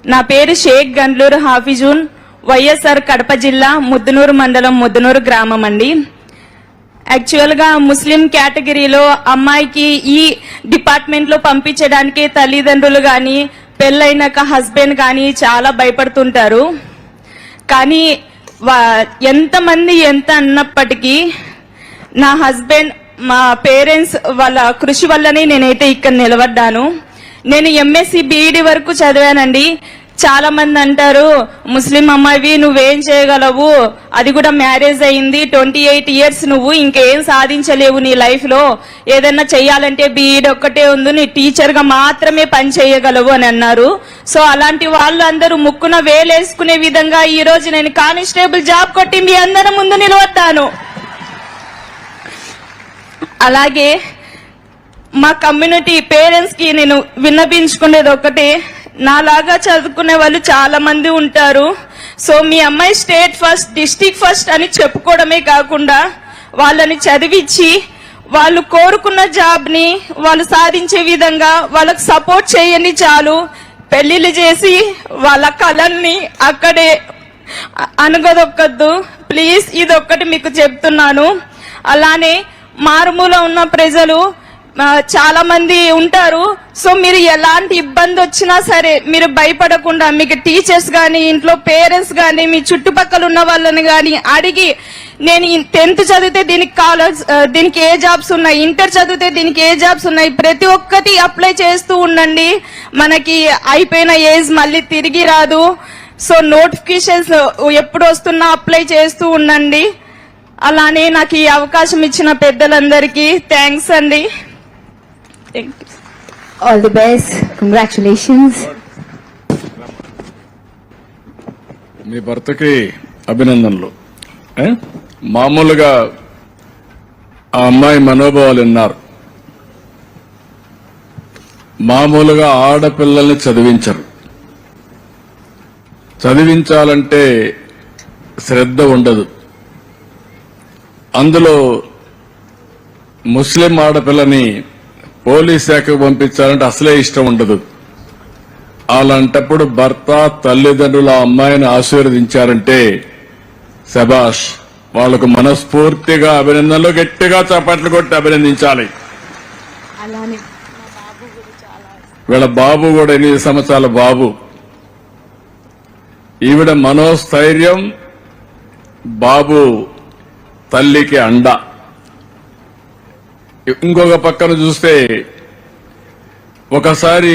నా పేరు షేక్ గండ్లూరు హాఫిజూన్, వైఎస్ఆర్ కడప జిల్లా ముద్దునూరు మండలం ముద్దునూరు గ్రామం అండి. యాక్చువల్ గా ముస్లిం కేటగిరీలో అమ్మాయికి ఈ డిపార్ట్మెంట్ లో పంపించడానికి తల్లిదండ్రులు గాని పెళ్ళైనాక హస్బెండ్ గాని చాలా భయపడుతుంటారు. కానీ ఎంతమంది ఎంత అన్నప్పటికీ నా హస్బెండ్, మా పేరెంట్స్ వాళ్ళ కృషి వల్లనే నేనైతే ఇక్కడ నిలబడ్డాను. నేను ఎంఎస్సి బీఈడి వరకు చదివానండి. చాలా మంది అంటారు, ముస్లిం అమ్మాయివి నువ్వేం చేయగలవు, అది కూడా మ్యారేజ్ అయింది, 28 years, నువ్వు ఇంకేం సాధించలేవు నీ లైఫ్ లో, ఏదైనా చెయ్యాలంటే బీఈడి ఒక్కటే ఉంది, నీ టీచర్ గా మాత్రమే పని చేయగలవు అని అన్నారు. సో అలాంటి వాళ్ళు అందరూ ముక్కున వేలేసుకునే విధంగా ఈ రోజు నేను కానిస్టేబుల్ జాబ్ కొట్టి మీ అందరి ముందు నిలబడ్డాను. అలాగే మా కమ్యూనిటీ పేరెంట్స్ కి నేను విన్నపించుకునేది ఒకటే, నాలాగా చదువుకునే వాళ్ళు చాలా మంది ఉంటారు. సో మీ అమ్మాయి స్టేట్ ఫస్ట్, డిస్ట్రిక్ట్ ఫస్ట్ అని చెప్పుకోవడమే కాకుండా వాళ్ళని చదివించి వాళ్ళు కోరుకున్న జాబ్ ని వాళ్ళు సాధించే విధంగా వాళ్ళకు సపోర్ట్ చేయండి చాలు. పెళ్లిళ్ళు చేసి వాళ్ళ కళల్ని అక్కడే అనుగదొక్కద్దు ప్లీజ్, ఇదొక్కటి మీకు చెప్తున్నాను. అలానే మారుమూల ఉన్న ప్రజలు చాలా మంది ఉంటారు. సో మీరు ఎలాంటి ఇబ్బంది వచ్చినా సరే మీరు భయపడకుండా మీకు టీచర్స్ గాని, ఇంట్లో పేరెంట్స్ గాని, మీ చుట్టుపక్కల ఉన్న వాళ్ళని గాని అడిగి, నేను 10th చదివితే దీనికి ఏ జాబ్స్ ఉన్నాయి, ఇంటర్ చదివితే దీనికి ఏ జాబ్స్ ఉన్నాయి, ప్రతి ఒక్కటి అప్లై చేస్తూ ఉండండి. మనకి అయిపోయిన ఏజ్ మళ్ళీ తిరిగి రాదు. సో నోటిఫికేషన్స్ ఎప్పుడు వస్తున్నా అప్లై చేస్తూ ఉండండి. అలానే నాకు ఈ అవకాశం ఇచ్చిన పెద్దలందరికీ థ్యాంక్స్ అండి. All the best. Congratulations. మీ భర్తకి అభినందనలు. మామూలుగా ఆ అమ్మాయి మనోభావాలు విన్నారు. మామూలుగా ఆడపిల్లల్ని చదివించరు. చదివించాలంటే శ్రద్ధ ఉండదు. అందులో ముస్లిం ఆడపిల్లని పోలీస్ శాఖకు పంపించాలంటే అసలే ఇష్టం ఉండదు. అలాంటప్పుడు భర్త, తల్లిదండ్రుల అమ్మాయిని ఆశీర్వదించారంటే శబాష్, వాళ్లకు మనస్ఫూర్తిగా అభినందనలు, గట్టిగా చప్పట్లు కొట్టి అభినందించాలి. వీళ్ళ బాబు కూడా 8 సంవత్సరాల బాబు. ఈవిడ మనోస్థైర్యం, బాబు తల్లికి అండ. ఇంకొక పక్కన చూస్తే ఒకసారి